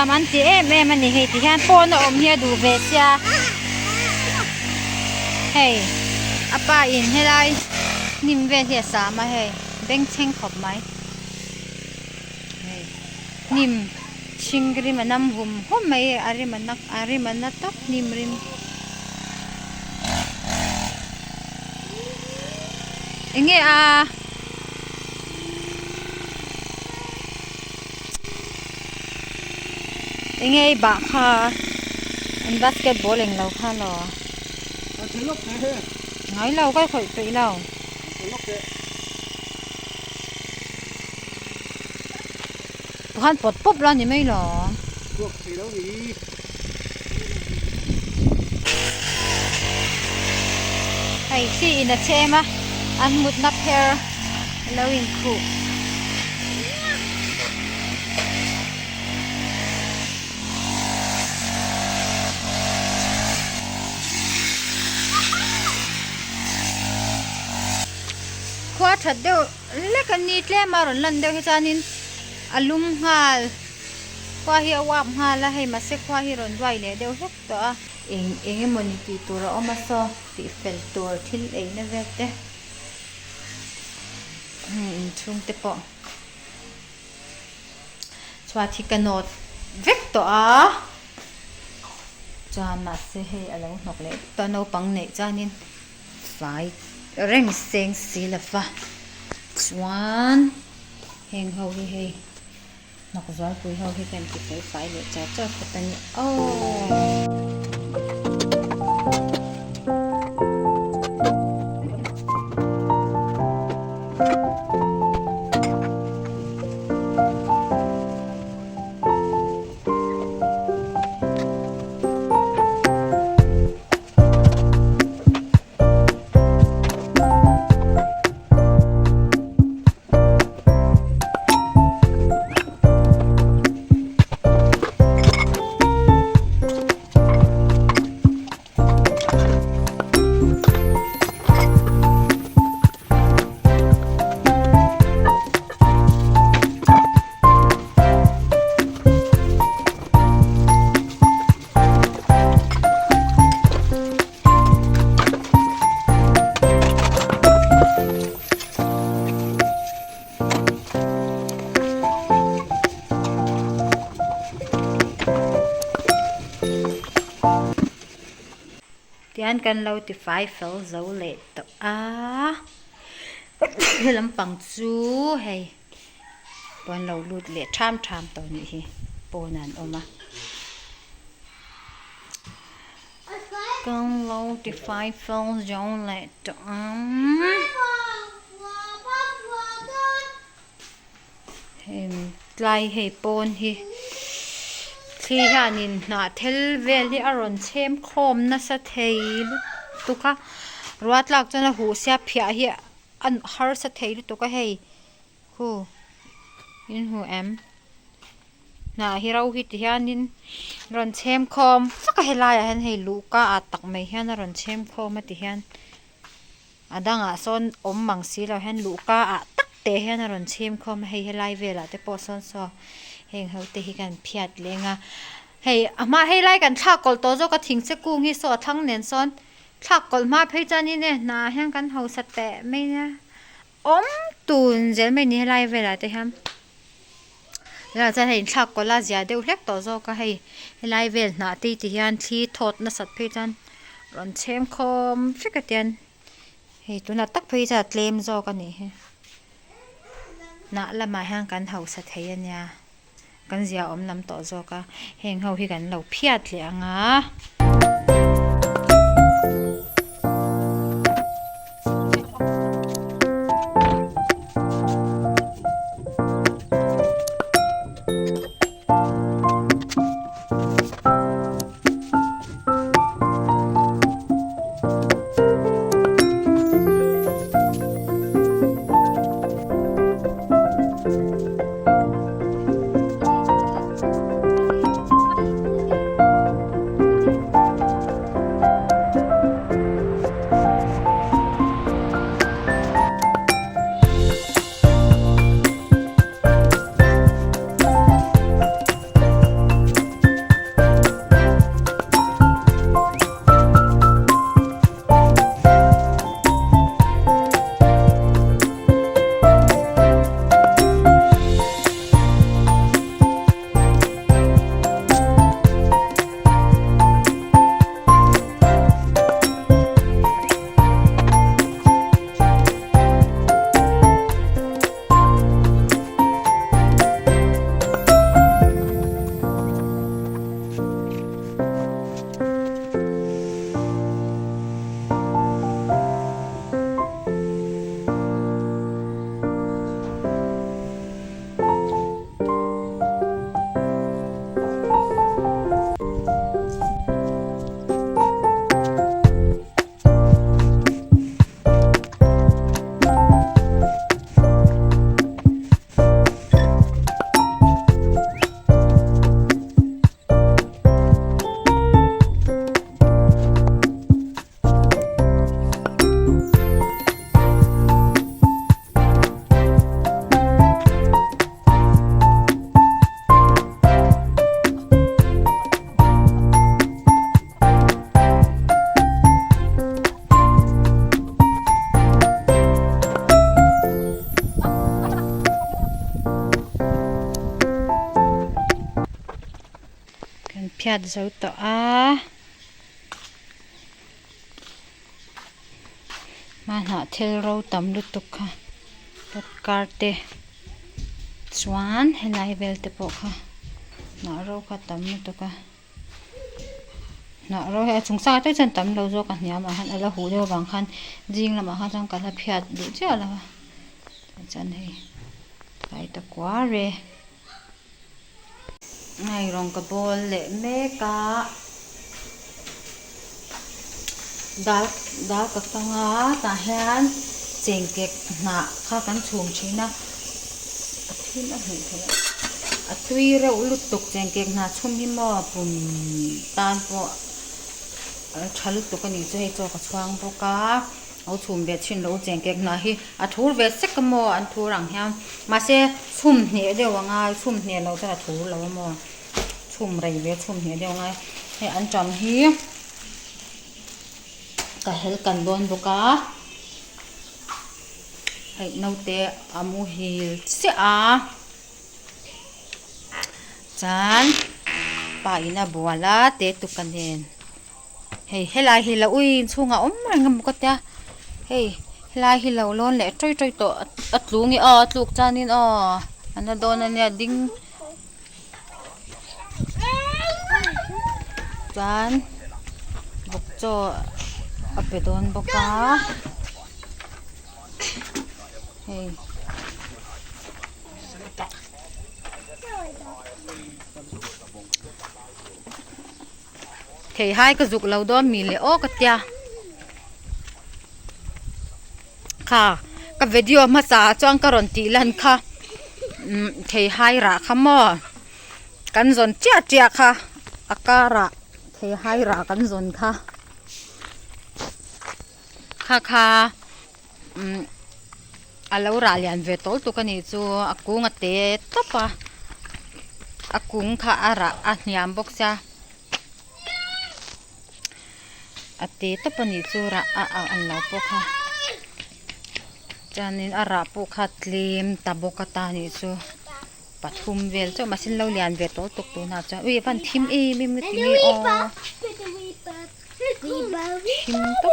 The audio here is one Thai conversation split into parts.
มันตีมันนี่เฮติฮันปอนอมเฮียดูเวเซียเฮ้อาป้าอินให้ได้นิ่มเวเฮียสามาเฮ้เบ่งเชงขอบไหมนิ่มชิงกริมันน้ำหุ่มหุ่มไม่อะไรมันนักตักนิ่มริมเอ็งไงบ้าค่ะอันบาสเกตบอลเองเราค่ะหรอไงเราก็ค่อยไปเราพันปลดปุ๊บแล้วนี่ไม่หรอไอ้ที่อินเดเชมะอันมุดนับเพลแล้วอินคูขวาถัดเดียวเล็กนิดเล่มาหล่นลันเดียวให้จานินอารมณ์ฮาลขวาเฮียวามฮาลแล้วให้มาเซ็กขวาเฮียรอนไว้เลยเดียวเฮ็ดตัวเองมันนี่ตีตัวเราเอามาซ้อตีเฟลตัวทิ้งเองนะเวทเด้ช่วงเตปะสวัสดีกันโนดเวกตัวจามาเสียให้อะไรนกเล็กตอนเราปังเนจานินไฟเร่งเสียงสีละฟ้าสวนเฮงเฮาเฮนกจอยคุยเฮากันติดไฟเลยจ้าปัตตานีโอ้ที่อันกันเราติดไฟเฟลเจ้าเล็ดตัวลำปังจูให้ปอนเราลุดเล็ดทำตัวนี้ปอนันออกมากันเราติดไฟเฟลเจ้าเล็ดตัวเห็นไล่ให้ปอนที่ฮานินนาเทลเวลที่อารอนเชมคมน่าสะเทียลุตุกะรัวหลักจนหูเสียเพียเฮียอันฮาร์สะเทียลุตุกะเฮฮูยินหูน่าฮิเราฮิตที่ฮานินรอนเชมคมสักเฮลายฮันเฮลูกะอาตักไม่ฮันรอนเชมคมมาที่ฮันดังส่วนมังสีเราฮันลูกะอาตักเตฮันรอนเชมคมเฮลายเวลาแต่พอส่วนเฮงเขาตีกันเพียดเลยงะเฮ้ยมาให้ไล่กันทักกอลตัวก็ทิ้งเสกุงฮิโซทั้งเน้นซ้อนทักกอลมาเพื่อจะนี่เนี่ยนาแห่งกันเขาสเตะไม่เนี่ยตุนเจไม่นี่ไล่เวลาแต่ฮัมเราจะเห็นทักกอลลาเสียเดี๋ยวเล็กตัวก็ให้ไล่เวลนาตีที่ยันที่ทอดนัสัตเพื่อจันรอนเชมคอมฟิกเตียนเฮ้ยตัวนัดตักเพื่อจะเล่มกันนี่น่าละมาแห่งกันเขาสเทียนเนี่ยกันเสียลำต่อโจก็เฮงเขาที่กันเราเพียดเลยงะ Thank you. phiat zo to a ma na thel ro tam lu tuk kha tot karte chuan helai vel te po kha na ro kha tam lu tuk a na ro he chung sa te chan tam lo zo ka hniam a han ala hu de wang khan jing lama kha chang ka la phiat du cha la chan hei tai ta kwa re ngai rong ka bol le me ka dal ka tanga ta hian cheng kek na kha kan chhum thina athin a hei thela atui re ulut tuk cheng kek na chhum hi mo pum tan po thalu tuk ani chu hei chaw ka chhuang boka au chhum ve thin lo cheng kek na hi a thur ve sek mo an thur ang hiam ma se chhum hne de wanga chhum hne lo cha thur lo mo chhum rei ve chhum hne de wanga he an cham hi ka hel kan don boka hei note amu hil se a chan pa ina buala te tu kanen hei helai hi la ui chunga om rangam ko ta hei helai hi lo lon le troi to atlungi a atluk chanin a ana don ania ding chan bok cho apedon boka hei thei hai ka zuk lo do mi le o ka tia kha ka video ma cha chang ka ron ti lan kha thei hai ra khamo kan zon chia kha akara thei hai ra kan zon kha alo ra lian ve tol tu kani chu akung ate topa akung kha ara a hniam bok cha ate topa ni chu ra an lo po kha chanin ara pu kha tlim taboka ta ni chu pathum vel chu masin lo lian ve tol tuk tu na cha ui van thim e mi mi ti o thim to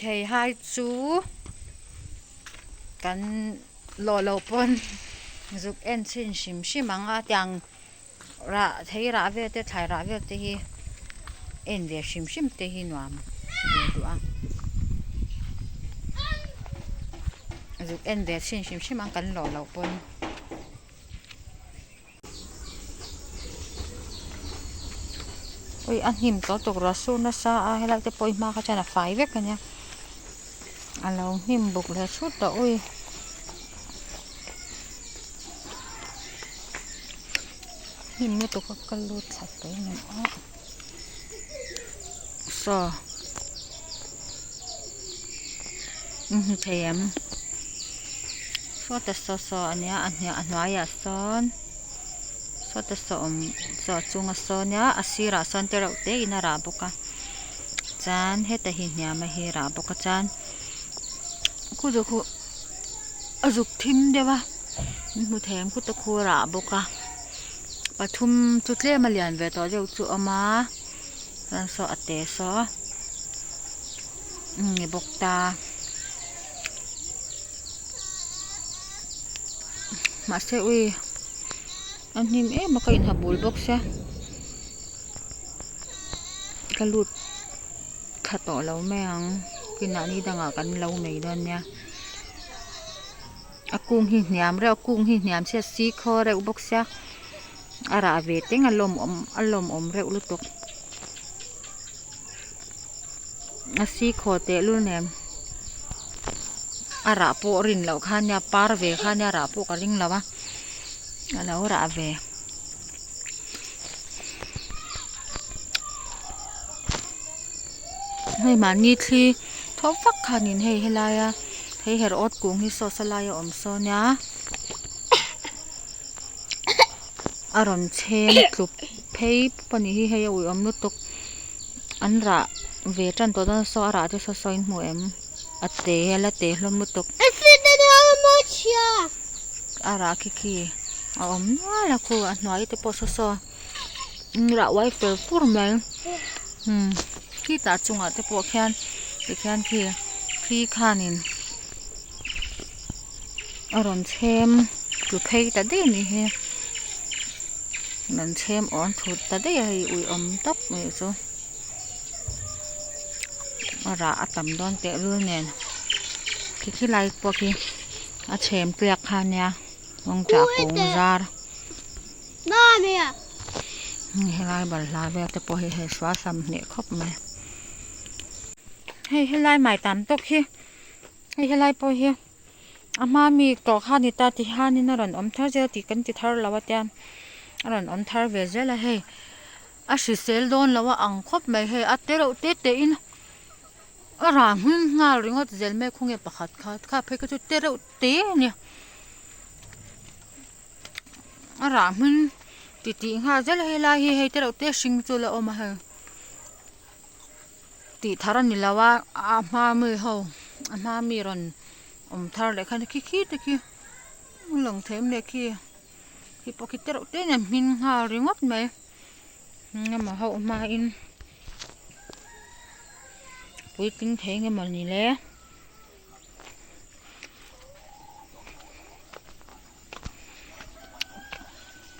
thei hai chu kan lo pon zuk en chin shim anga tyang ra thei ra ve te thai ra ve te hi en ve shim te hi nuam ve du a zuk en ve chin shim ang kan lo pon oi an him to tok ra su na sa a helai te poi ma kha chana fai ve kanya alo him buk le chu to oi him no to ka kalut sa to ni a so them so ta so ania anwaya son so ta so chunga sonya asira son te raute ina ra boka chan heta hi nya ma hi ra boka chan ku jo khu azuk thim dewa mu them ku ta khu ra boka pathum chutle malian ve to je chu ama ran so ate so ni bokta ma se ui an him ma kain habul bok sia kalut khato lo meang kinani danga kan lo nei don nya akung hi hniam re akung hi hniam se si kho re ubok sia ara ve teng alom om re ulutok asi kho te lu nem ara po rin lo khanya par ve khanya ra po ka ring lawa alo ra ve hei mani thli thofak khanin hei helaya hei her ot kung hi so salaya om so nya aron chen tlup phei pani hi hei ui om nu tuk an ra ve tran to dan so ara te so soin mu em ate hlom nu tuk ara ki น่าละครูหน่อยแต่ปอซอระไว้เปิดพูดไหมที่ตาจุงแต่ปอแคนแต่แคนพี่ข้านินอร่อยเชมคือเพย์แต่เดี๋ยวนี้นั่นเชมอ่อนถุดแต่เดี๋ยวอุ้ยตับเลยจ้ะระอัตำดอนเตะเรื่องเนี่ยที่ไรพวกที่อาเชมเปลือกข้าเนี่ยลงจากปูจาร์น่าเนี่ยให้ไรบัลลาแบบแต่พอให้สวาสำเนี่ยครบไหมให้ไรหมายตามตกให้ไรพออามามีกรอกข้านิตาที่ห้านี่น่ารันเธอเจอติกันติดเธอแล้วว่าเตียนรันเธอเวจเลยอาศิเซลโดนแล้วว่าอังคบไหมอัตเตอร์เตอินรามหิ้งงาลิงว่าเจลไม่คงเก็บปะขัดข้าเพื่อก็จะเตะเตะเนี่ยรามหิ้งติงหาเจลให้ลายให้เตะเตะชิงจุลออกมาติทารันนี่แล้วว่าอามามีอามามีรันทาร์เลยคันขี้ตะกี้หลงเทมเลยขี้ปกิเตะเตะเนี่ยหิ้งหาลิงว่าไหมงั้นมามาอินปุ้ยติ้งเทงกันมานี่แหละ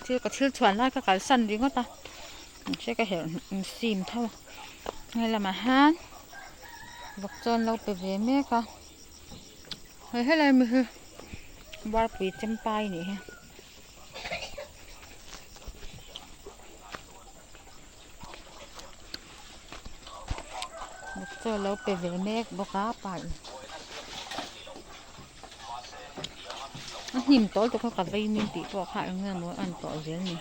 ที่ก็ที่ชวนไล่ก็การสั่นดีก็ตาใช่ก็เห็นซีมเท่าไงละมาฮันบอกจนเราไปเวเมก็ให้อะไรมือวาดปุ้ยจำปายนี่ฮะบอกจนเราไปเวเมกบอกก้าไปหิมโต๊ะตัวเขากับไปมินติตัวขายเงินว่าอันต่อเรื่องนี้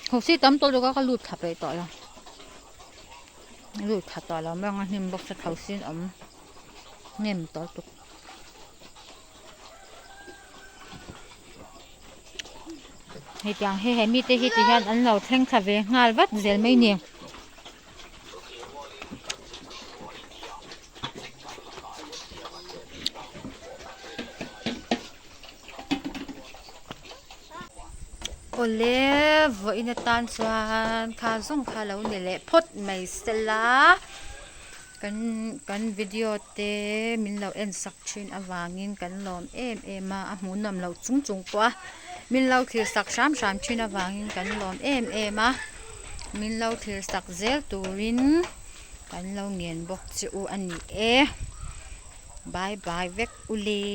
เขาสิตั้มตัวก็หลุดขับไปต่อแล้วหลุดขับต่อแล้วแม่งหิมบอกจะเขาสิเนี่ยมต่อตุกให้ยังให้มีแต่ที่ยันอันเราแท่งขับไปงานวัดเจลไม่เนี่ยโอเลฟอินตันสวานข้าส่งข้าเราเนี่ยแหละพดไม่เสละกันวิดีโอเตมินเราเอ็นสักชิ้นอวางินกันลมมาหมูนำเราจุงกว่ามินเราถือสักสามชิ้นอวางินกันลมมามินเราถือสักเซลตูรินกันเราเงียนบอกจูอันนี้บายบายเวกอุลี